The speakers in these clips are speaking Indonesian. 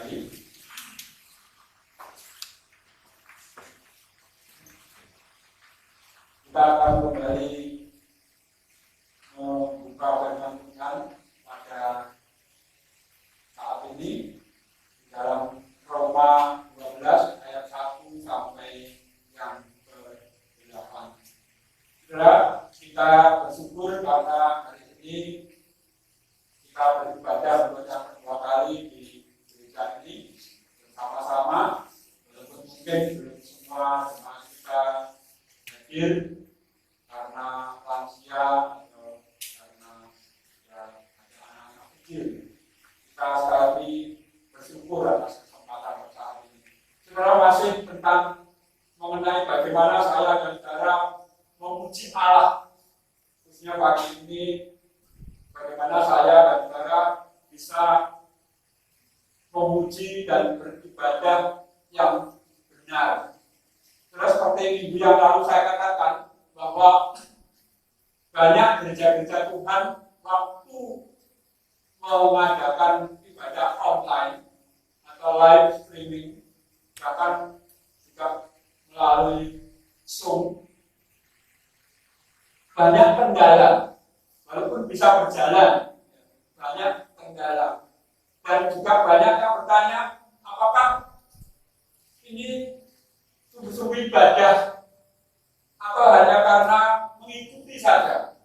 kembali. Kita akan kembali membuka firman Tuhan pada saat ini di dalam Roma 12 ayat 1 sampai yang ke-8. Saudara, kita bersyukur karena hari ini kita beribadah untuk yang kedua kali di gereja ini bersama-sama, walaupun mungkin belum semua jemaat kita hadir karena lansia atau karena ada anak-anak kecil. Kita sekali bersyukur atas kesempatan saat ini. Saudara, masih tentang mengenai bagaimana saya dan saudara memuji Allah. Khususnya pagi ini, bagaimana saya dan saudara bisa memuji dan beribadah yang benar. Terus seperti minggu yang lalu saya katakan bahwa banyak gereja-gereja Tuhan waktu mengadakan ibadah online atau live streaming, bahkan juga melalui Zoom, banyak kendala, walaupun bisa berjalan, banyak kendala. Dan juga banyak yang bertanya, apakah ini sungguh-sungguh ibadah atau hanya karena mengikuti saja?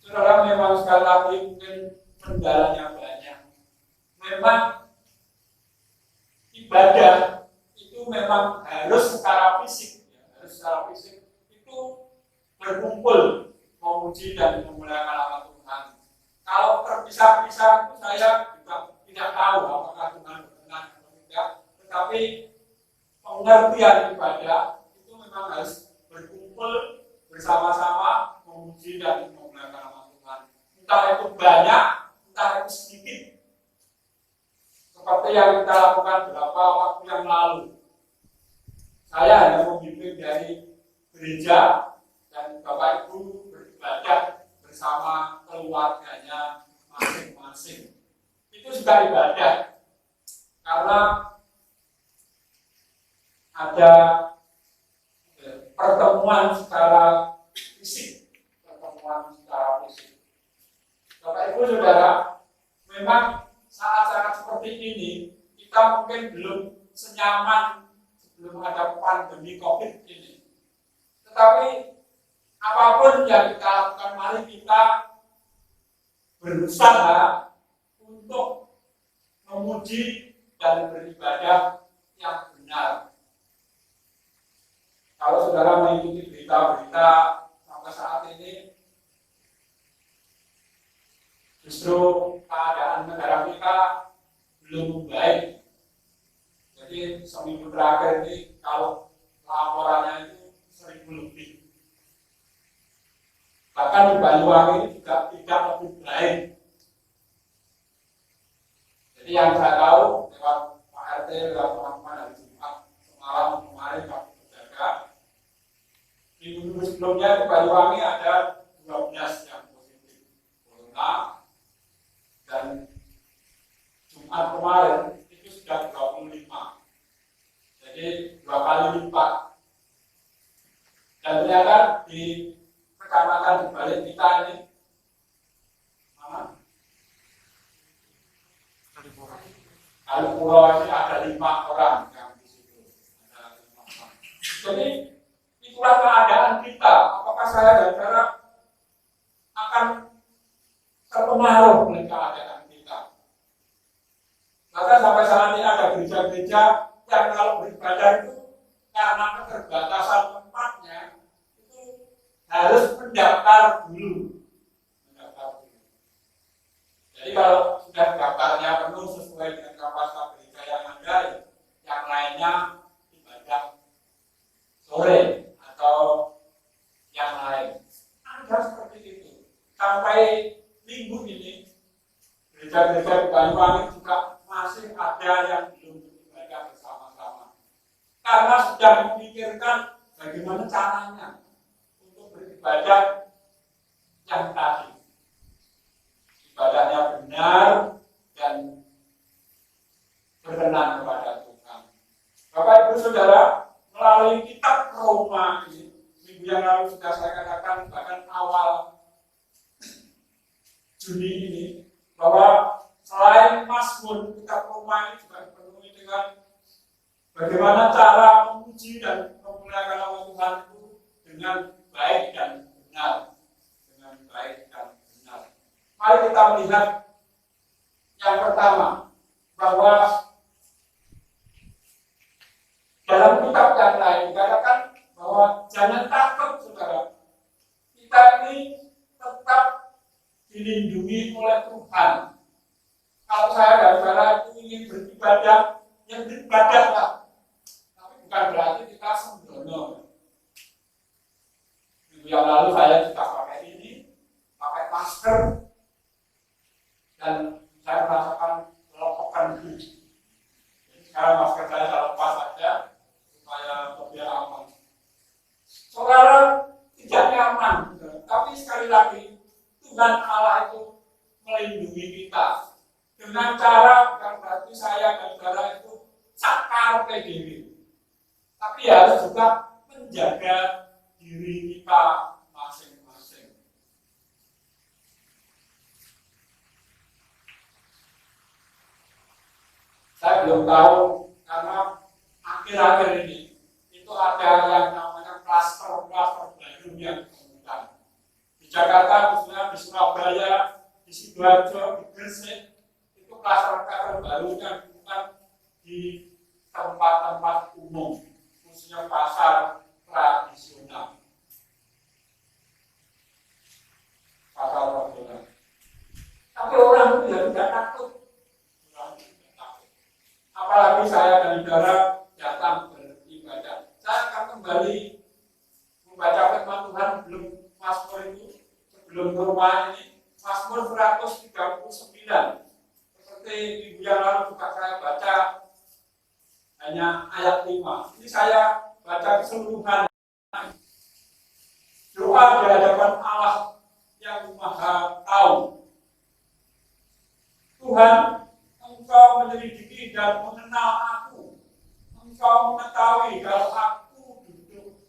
Saudara, memang sekali lagi mungkin kendalanya banyak. Memang ibadah itu memang harus secara fisik, itu berkumpul memuji dan memuliakan nama Tuhan. Kalau terpisah-pisah itu saya juga tidak tahu apakah Tuhan berkenan atau tidak. Tetapi pengertian ibadah itu memang harus berkumpul bersama-sama memuji dan memuliakan nama Tuhan. Entah itu banyak, entah itu sedikit. Seperti yang kita lakukan beberapa waktu yang lalu. Saya hanya memimpin dari gereja dan Bapak Ibu beribadah bersama keluarganya masing-masing. Itu juga ibadah. Karena ada pertemuan secara fisik. Bapak Ibu Saudara, memang saat-saat seperti ini kita mungkin belum senyaman sebelum ada pandemi COVID ini. Tetapi apapun yang kita lakukan, mari kita berusaha untuk memuji dan beribadah yang benar. Kalau saudara mengikuti berita-berita sampai saat ini, justru keadaan negara kita belum baik. Jadi seminggu terakhir ini kalau laporannya itu 1.000 lebih. Bahkan di Banyuwangi juga tidak lebih baik. Jadi yang saya tahu lewat Pak RT, lewat teman-teman hari Jumat semalam kemarin kami berjaga. Minggu sebelumnya di Banyuwangi ada 12 yang positif corona, dan Jumat kemarin itu sudah 25. Jadi 2 kali lipat. Dan ternyata di kecamatan di balik kita ini, mana? Kalipuro ini ada 5 orang yang di situ. Ada 5 orang. Jadi itulah keadaan kita. Apakah saya dan saudara akan terpengaruh oleh keadaan kita? Maka sampai saat ini ada gereja-gereja yang kalau beribadah itu karena keterbatasan tempatnya itu harus mendaftar dulu. Jadi kalau sudah daftarnya penuh sesuai dengan kapasitas gereja yang ada, yang lainnya ibadah sore atau yang lain. Ada seperti itu. Sampai minggu ini gereja-gereja di Banyuwangi juga masih ada yang belum beribadah bersama-sama. Karena sudah memikirkan bagaimana caranya untuk beribadah yang tadi. Ibadahnya benar dan berkenan kepada Tuhan. Bapak Ibu Saudara, melalui kitab Roma ini, minggu yang lalu sudah saya katakan bahkan awal Juni ini, bahwa selain Mazmur, kitab Roma ini juga dipenuhi dengan bagaimana cara memuji dan memuliakan nama Tuhan itu dengan baik dan benar. Dengan baik dan benar. Mari kita melihat yang pertama, bahwa dalam kitab yang lain dikatakan bahwa jangan takut, saudara. Kita ini tetap dilindungi oleh Tuhan. Kalau saya dan saudara itu ingin beribadah, yang beribadahlah. Tapi bukan berarti kita sembrono. Minggu yang lalu saya juga pakai ini, pakai masker, dan saya merasakan melopokkan diri. Jadi sekarang masker saya lepas saja supaya lebih aman. Saudara tidak nyaman, tapi sekali lagi Tuhan Allah itu melindungi kita dengan cara bukan berarti saya dan saudara itu cakar PDW, tapi harus juga menjaga diri kita masing-masing. Saya belum tahu karena akhir-akhir ini itu ada yang namanya klaster baru yang ditemukan di Jakarta, khususnya di Surabaya, di Sidoarjo, di Gresik. Itu klaster baru yang ditemukan di tempat-tempat umum, khususnya pasar tradisional. Pasar tradisional. Tapi orang itu ya tidak takut. Apalagi saya dan saudara datang beribadah. Saya akan kembali membaca firman Tuhan belum Mazmur itu, sebelum rumah ini, Mazmur 139. Seperti minggu yang lalu juga saya baca hanya ayat 5. Ini saya baca keseluruhan. Doa di hadapan Allah yang Maha Tahu. Tuhan, Engkau menyelidiki dan mengenal aku. Engkau mengetahui kalau aku duduk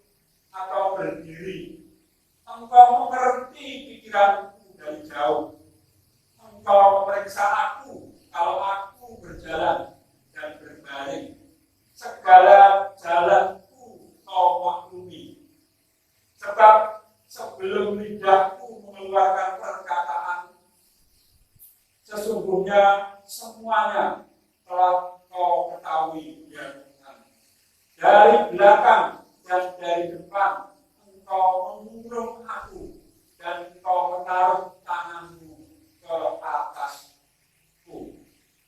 atau berdiri. Engkau mengerti pikiranku dari jauh. Engkau memeriksa aku kalau aku berjalan dan berbaring. Segala jalanku kau maklumi. Sebab sebelum lidahku mengeluarkan perkataan, sesungguhnya semuanya telah kau ketahui, ya Tuhan. Dari belakang dan dari depan engkau mengurung aku dan engkau menaruh tanganmu ke atasku.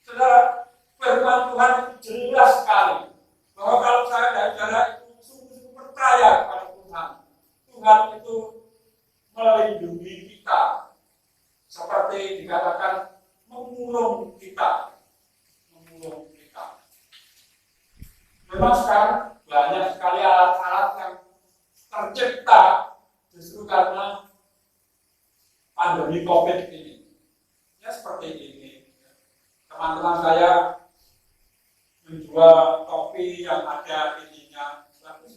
Saudara, firman Tuhan jelas sekali bahwa kalau saya dan saudara itu sungguh-sungguh percaya kepada Tuhan, Tuhan itu melindungi kita, seperti dikatakan mengurung kita. Memang sekarang banyak sekali alat-alat yang tercipta justru karena pandemi COVID ini. Ya seperti ini. Teman-teman saya menjual topi yang ada ininya, tapi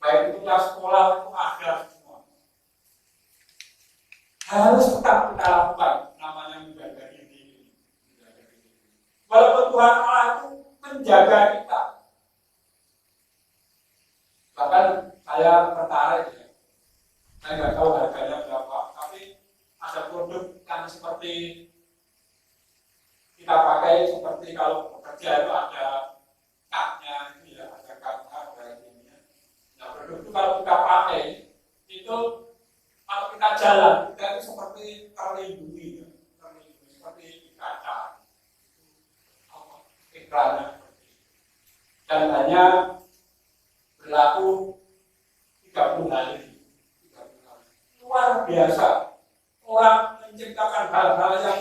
baik itu yang sekolah itu ada semua. Harus tetap kita lakukan, namanya menjaga diri. Walaupun Tuhan Allah itu menjaga kita. Bahkan saya tertarik ya. Saya nggak tahu harganya berapa, tapi ada produk yang seperti kita pakai, seperti kalau bekerja itu ada cardnya, itu ya, ada cardnya, ada ininya. Nah, produk itu kalau kita pakai, itu kalau kita jalan, kita itu seperti terlindungi, ya. Terlindungi seperti di kaca. Iklannya seperti itu. Dan hanya berlaku 30 hari. Luar biasa. Orang menciptakan hal-hal yang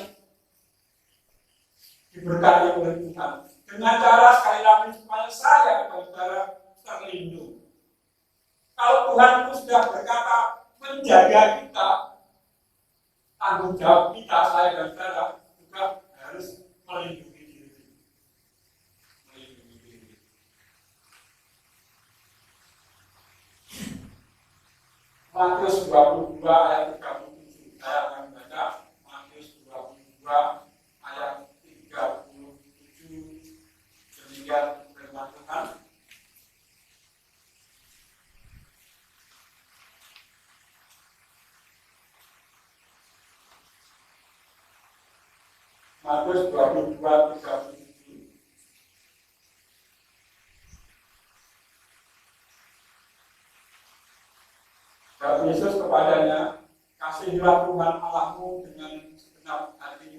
diberkati oleh Tuhan. Dengan cara sekali lagi supaya saya dan saudara terlindung. Kalau Tuhan itu sudah berkata menjaga kita, tanggung jawab kita, saya dan saudara juga harus melindungi diri. Matius 22:37. Kata Yesus kepadanya, kasihilah Tuhan Allahmu dengan segenap hatimu,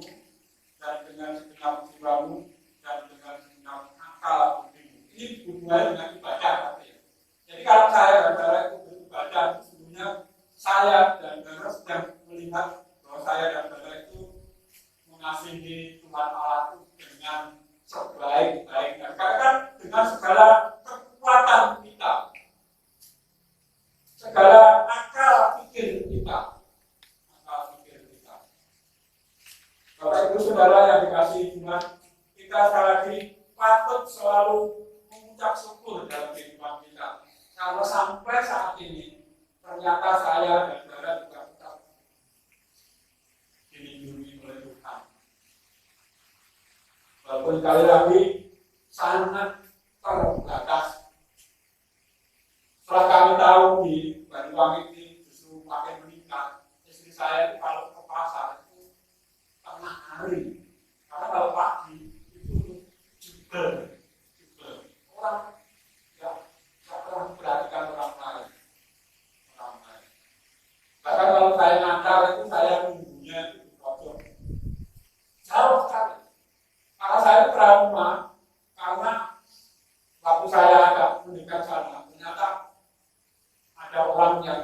dan dengan segenap jiwamu, dan dengan segenap akal budimu. Ini hubungannya dengan ibadah, artinya. Jadi kalau saya dan saudara itu beribadah, sesungguhnya saya dan saudara sedang melihat bahwa saya dan saudara itu mengasihi Tuhan Allah itu dengan sebaik-baiknya. Karena dengan segala kekuatan kita, segala akal pikir kita. Bapak Ibu Saudara yang dikasihi Tuhan, kita sekali lagi patut selalu mengucap syukur dalam kehidupan kita. Karena sampai saat ini ternyata saya dan saudara juga tetap dilindungi oleh Tuhan. Walaupun sekali lagi sangat terbatas. Setelah kami tahu di Banyuwangi ini justru makin meningkat, istri saya itu kalau ke pasar itu tengah hari, karena kalau pagi itu juga orang nggak pernah memperhatikan orang lain. Bahkan kalau saya ngantar itu saya nunggunya itu di pojok, jauh sekali. Karena saya itu trauma, karena waktu saya agak mendekat sana, ternyata ada orang yang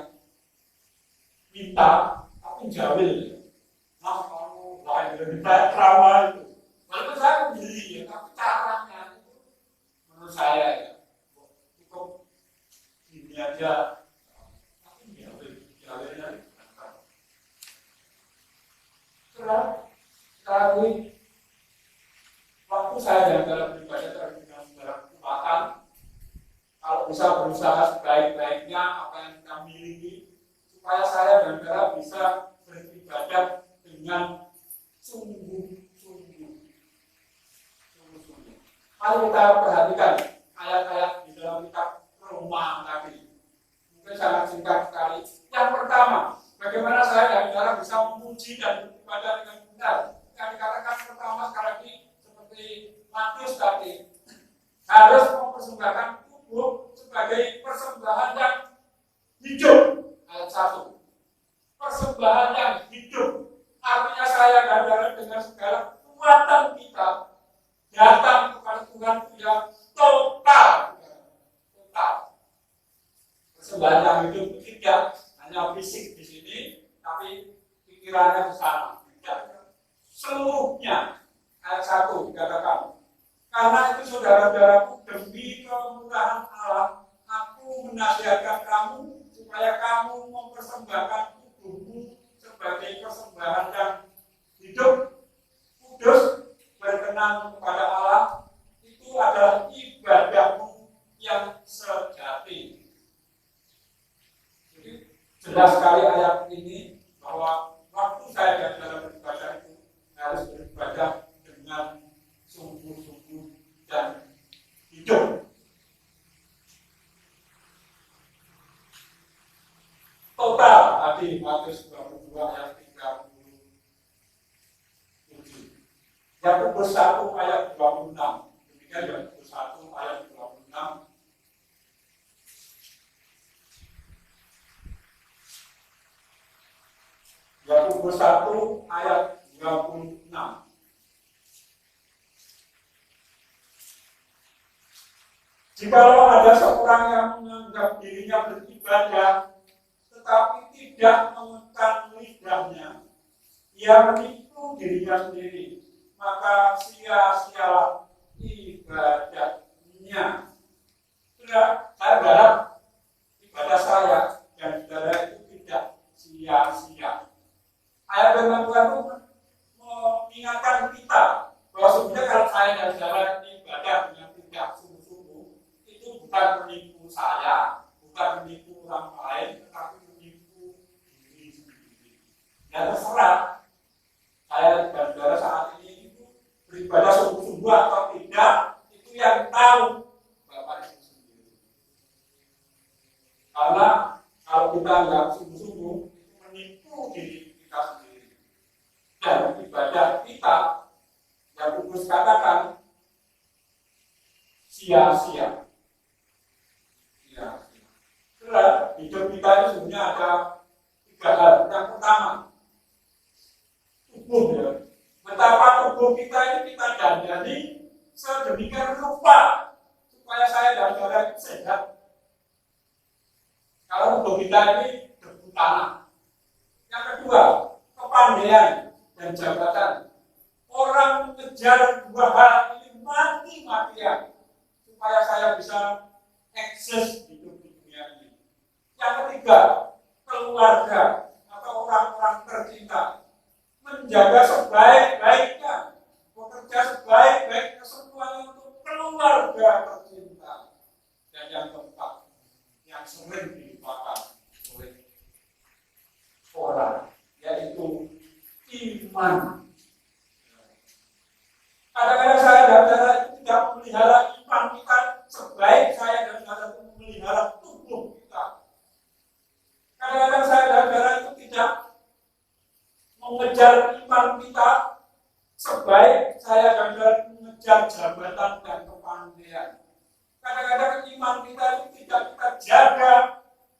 minta tapi jawil. Mas, kamu lebih banyak trauma itu. Walaupun saya beli ya, tapi caranya itu menurut saya ya cukup ini aja. Tapi jawilnya sekali waktu saya dalam beribadah terhadap segala kekuatan, kalau bisa berusaha sebaik-baiknya apa yang kita miliki, supaya saya dan saudara bisa beribadah dengan sungguh-sungguh. Mari kita perhatikan ayat-ayat di dalam kitab Roma tadi. Mungkin sangat singkat sekali. Yang pertama, bagaimana saya dan saudara bisa memuji dan beribadah dengan benar. Yang dikatakan pertama sekali lagi seperti Matius tadi, harus mempersembahkan tubuh sebagai persembahan yang hidup. Ayat 1. Persembahan yang hidup. Artinya saya dan saudara dengan segala kekuatan kita datang kepada Tuhan yang total. Persembahan yang hidup tidak hanya fisik di sini, tapi pikirannya di sana. Seluruhnya. Ayat 1 dikatakan, karena itu saudara-saudaraku, demi kemurahan Allah, aku menasihatkan kamu supaya kamu mempersembahkan tubuhmu sebagai persembahan yang hidup, kudus, berkenan kepada Allah. Itu adalah ibadahmu yang sejati. Jadi jelas sekali ayat ini bahwa waktu saya dan dalam beribadah itu harus beribadah dengan sungguh-sungguh dan hidup. Total tadi Matius 22 ayat 37. Yakobus 1 ayat 26. Demikian Yakobus 1 ayat 26. Yakobus 1 ayat 26. Jikalau ada seorang yang menganggap dirinya beribadah, tetapi tidak mengekang lidahnya, ia menipu dirinya sendiri, maka sia-sialah ibadahnya. Sudah, saya berharap ibadah saya dan saudara itu tidak sia-sia. Ayat firman Tuhan itu mengingatkan kita bahwa sebenarnya kalau saya dan saudara ibadah dengan tidak sungguh-sungguh, itu bukan menipu saya, bukan menipu orang lain, tetapi menipu diri sendiri. Dan terserah saya dan saudara saat ini itu beribadah sungguh-sungguh atau tidak, itu yang tahu Bapak Ibu sendiri. Karena kalau kita nggak sungguh-sungguh, itu menipu diri kita sendiri. Dan ibadah kita katakan sia-sia. Karena hidup kita itu sebenarnya ada 3 hal. Yang pertama, tubuh ya. Betapa tubuh kita ini kita dandani sedemikian rupa supaya saya dan saudara sehat. Kalau tubuh kita ini debu tanah. Yang kedua, kepandaian dan jabatan. Orang mengejar 2 hal ini mati-matian supaya saya bisa eksis hidup di dunia ini. Yang ketiga, keluarga atau orang-orang tercinta. Menjaga sebaik-baiknya, bekerja sebaik-baiknya semuanya untuk keluarga tercinta. Dan yang keempat, yang sering dilupakan oleh orang, yaitu iman. Kadang-kadang saya dan saudara itu tidak memelihara iman kita sebaik saya dan saudara itu memelihara tubuh kita. Kadang-kadang saya dan saudara itu tidak mengejar iman kita sebaik saya dan saudara itu mengejar jabatan dan kepandaian. Kadang-kadang iman kita itu tidak kita jaga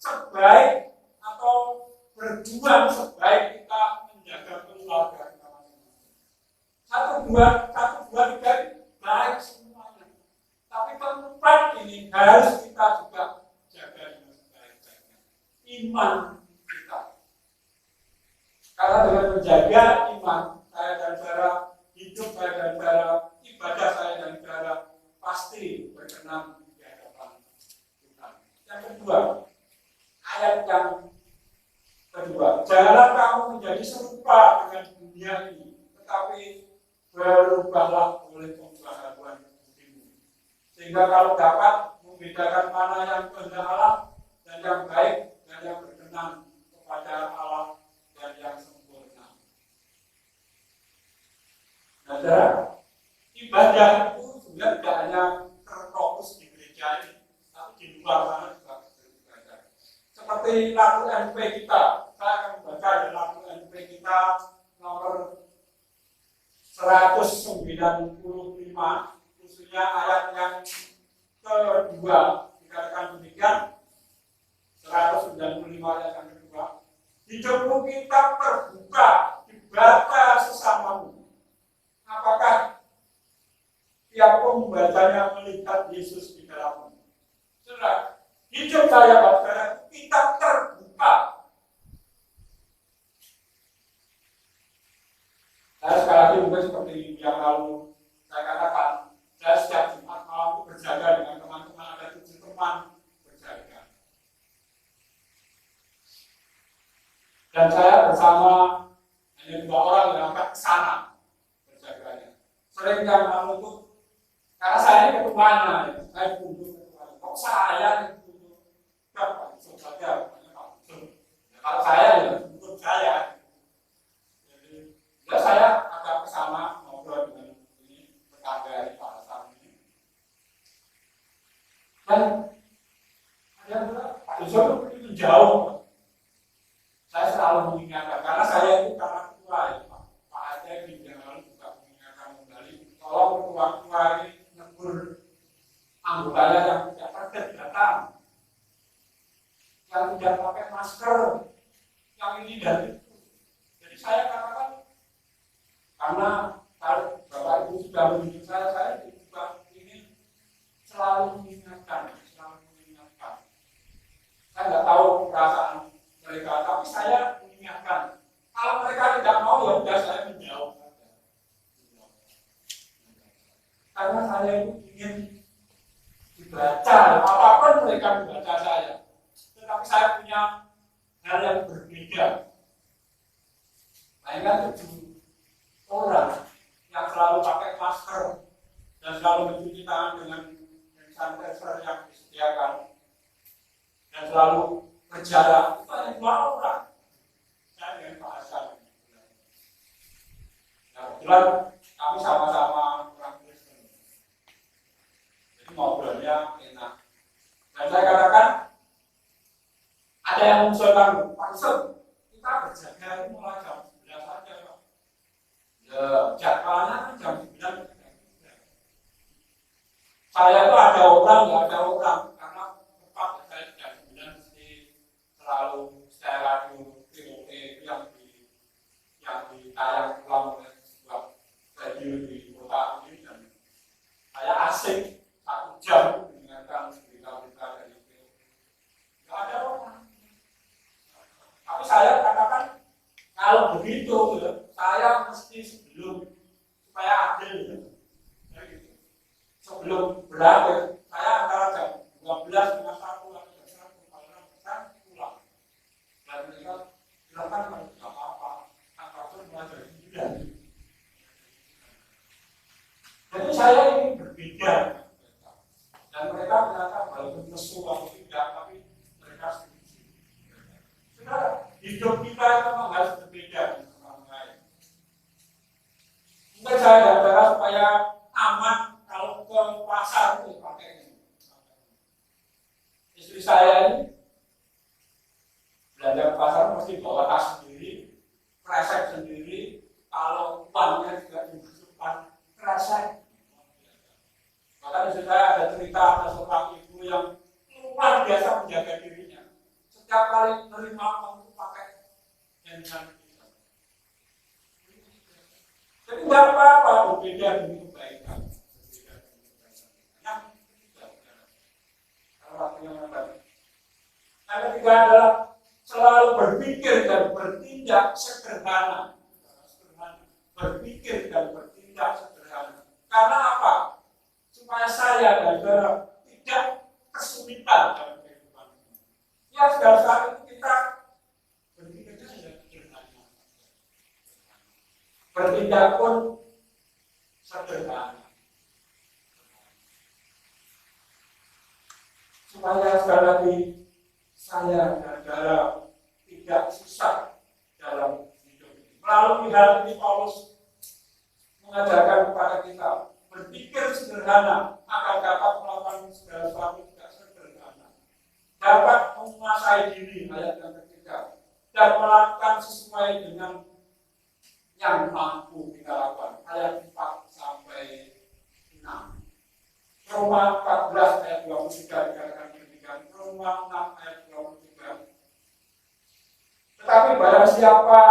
sebaik atau berjuang sebaik kita menjaga keluarga kita. Satu dua tiga baik semuanya. Tapi keempat ini harus kita juga jaga dengan sebaik-baiknya. Iman kita. Karena dengan menjaga iman saya dan saudara, hidup saya dan saudara, ibadah saya dan saudara pasti berkenan di hadapan Tuhan. Yang kedua, ayat yang kedua, janganlah kamu menjadi serupa dengan dunia ini, tetapi berubahlah oleh pembaharuan budimu, sehingga kalau dapat membedakan mana yang kehendak Allah dan yang baik dan yang berkenan kepada Allah dan yang sempurna. Nah, ibadah itu sebenarnya tidak hanya terfokus di gereja ini, tapi di luar sana juga beribadah. Seperti lagu NP kita, saya akan membaca dari lagu NP kita nomor 195, khususnya ayat yang kedua, dikatakan demikian. 195 ayat yang kedua, hidupmu kita terbuka dibaca sesamamu. Apakah tiap pembacanya melihat Yesus di dalammu? Saudara, hidup saya dan kita terbuka. Saya sekali lagi mungkin seperti yang lalu saya katakan, saya setiap Jumat malam berjaga dengan teman-teman, ada 7 teman berjaga. Dan saya bersama hanya 2 orang yang angkat ke sana berjaganya. Sering yang lalu itu, karena saya ini ketuanya, saya butuh ketuanya. Kok saya yang butuh? Enggak, Pak, saja, kalau saya ya butuh saya. Ya saya agak kesana ngobrol dengan ini tetangga di pasar ini. Dan ada justru itu jauh. Saya selalu mengingatkan karena saya itu karena tua ya Pak Aceh di lalu juga mengingatkan kembali. Tolong ketua-ketua ini negur anggotanya yang tidak tertib datang, yang tidak pakai masker, yang ini dan itu. Jadi saya katakan karena kalau Bapak Ibu sudah menunjuk saya juga ingin selalu mengingatkan. Saya nggak tahu perasaan mereka, tapi saya mengingatkan. Kalau mereka tidak mau, ya udah saya menjauh saja. Karena saya itu ingin dibaca, apapun mereka membaca saya. Tetapi saya punya hal yang berbeda. Bayangkan 7 orang yang selalu pakai masker dan selalu mencuci tangan dengan hand sanitizer yang disediakan dan selalu berjarak, itu hanya 2 orang. Saya dengan Pak Hasan. Nah, kebetulan kami sama-sama orang Kristen, jadi ngobrolnya enak. Dan saya katakan, ada yang mengusulkan, Pak Yusuf, kita berjaga ini mulai jam 11 saja, Pak. Ya, jadwalnya kan jam 9. Saya tuh ada orang, nggak ada orang, karena tempat saya tidak kemudian mesti selalu saya radio VOP yang ditayang ulang oleh sebuah radio di kota ini, dan saya asik 1 jam mendengarkan berita-berita dari itu. Nggak ada orang. Tapi saya katakan kalau begitu, saya mesti supaya adil, gitu. Sebelum berakhir, saya antara jam 12 dengan 1 atau jam 1 kalau pulang. Dan mereka silakan kalau tidak apa-apa, apapun mengajar tidak. Jadi saya ingin berbeda, dan mereka mengatakan walaupun mesum atau tidak, tapi mereka setuju. Saudara, hidup kita itu memang harus berbeda dengan orang lain. Mungkin saya datang supaya aman kalau ke pasar itu pakai ini. Istri saya ini belanja ke pasar mesti bawa tas sendiri, kresek sendiri, kalau uangnya juga dimasukkan kresek. Bahkan istri saya ada cerita ada seorang ibu yang luar biasa menjaga dirinya. Setiap kali menerima uang itu pakai handphone. Jadi tidak apa-apa berbeda demi kebaikan. Yang ketiga adalah selalu berpikir dan bertindak sederhana. Berpikir dan bertindak sederhana. Karena apa? Supaya saya dan saudara tidak kesulitan dalam kehidupan ini. Ya, sudah saat itu kita berpikirnya sederhana. Bertindak pun sederhana. Supaya sekali lagi saya dan saudara tidak susah dalam hidup ini. Melalui hal ini Paulus mengajarkan kepada kita berpikir sederhana agar dapat melakukan segala sesuatu tidak sederhana. Dapat menguasai diri, ayat yang ketiga, dan melakukan sesuai dengan yang mampu kita lakukan. Ayat 4 sampai 6. Roma 14 ayat 23 dikatakan demikian. Roma 6 ayat 23. Tetapi barang siapa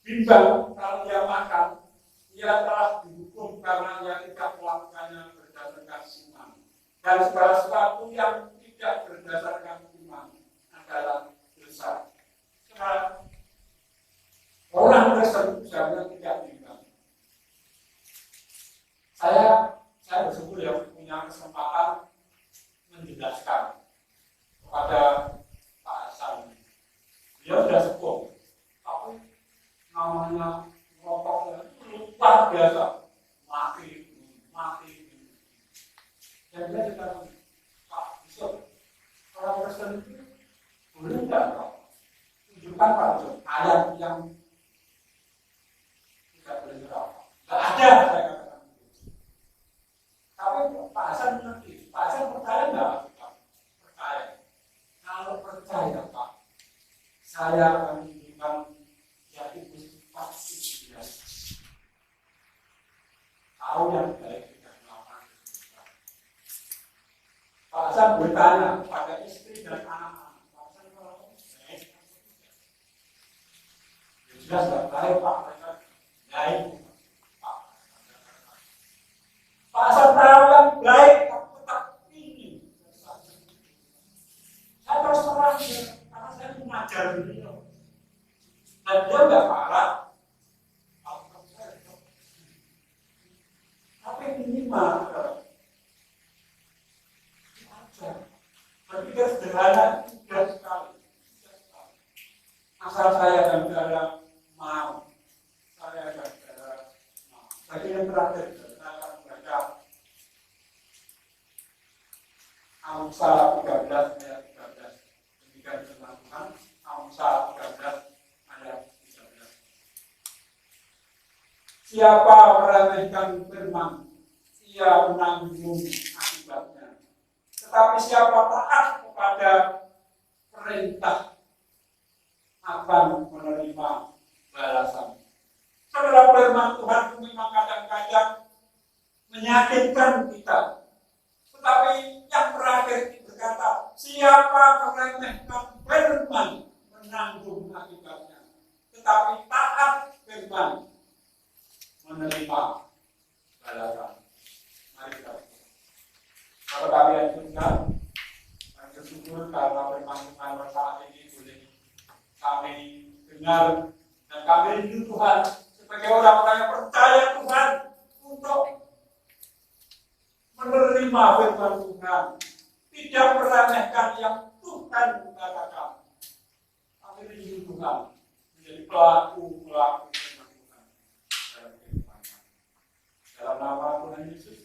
bimbang kalau dia makan, ia telah dihukum karena ia tidak melakukannya berdasarkan iman. Dan segala sesuatu yang tidak berdasarkan iman adalah dosa. Sekarang orang Kristen sebenarnya tidak bimbang. Saya bersyukur ya punya kesempatan menjelaskan kepada Pak Hasan. Dia sudah sepuh, tapi namanya rokok luar biasa, mati. Dan dia juga Pak Bishop, orang Kristen itu boleh tidak rokok? Tunjukkan Pak Bishop ayat yang tidak boleh rokok. Tidak ada, saya katakan. Tapi Pak Hasan mengerti. Pak Hasan percaya enggak? Percaya. Kalau percaya Pak, saya akan menunjukkan ya itu pasti tidak. Tahu yang baik tidak melakukan. Pak Hasan bertanya pada istri dan anak-anak. Pak Hasan kalau baik, jelas tidak baik Pak. Baik. Pak Hasan tahu yang baik, tapi tetap ingin. Saya terus terang karena saya mengajar beliau. Dan dia nggak marah. Tapi minimal berpikir sederhana mudah sekali. Asal saya dan saudara mau. Saya dan saudara mau. Bagi yang terakhir, saya akan membaca Amsal 13 ayat 13. Demikian firman Tuhan. Amsal 13 ayat 13. Siapa meremehkan firman, ia menanggung akibatnya. Tetapi siapa taat kepada perintah akan menerima balasan. Saudara, firman Tuhan memang kadang-kadang menyakitkan kita. Tetapi yang terakhir berkata, siapa meremehkan firman menanggung akibatnya, tetapi taat firman menerima balasan. Mari kita berdoa. Kalau kalian juga kami bersyukur karena firman-Firman saat ini boleh kami dengar dan kami rindu Tuhan sebagai orang-orang yang percaya Tuhan untuk menerima firman Tuhan, tidak meremehkan yang Tuhan katakan. Kami rindu Tuhan menjadi pelaku firman Tuhan dalam kehidupan. Dalam nama Tuhan Yesus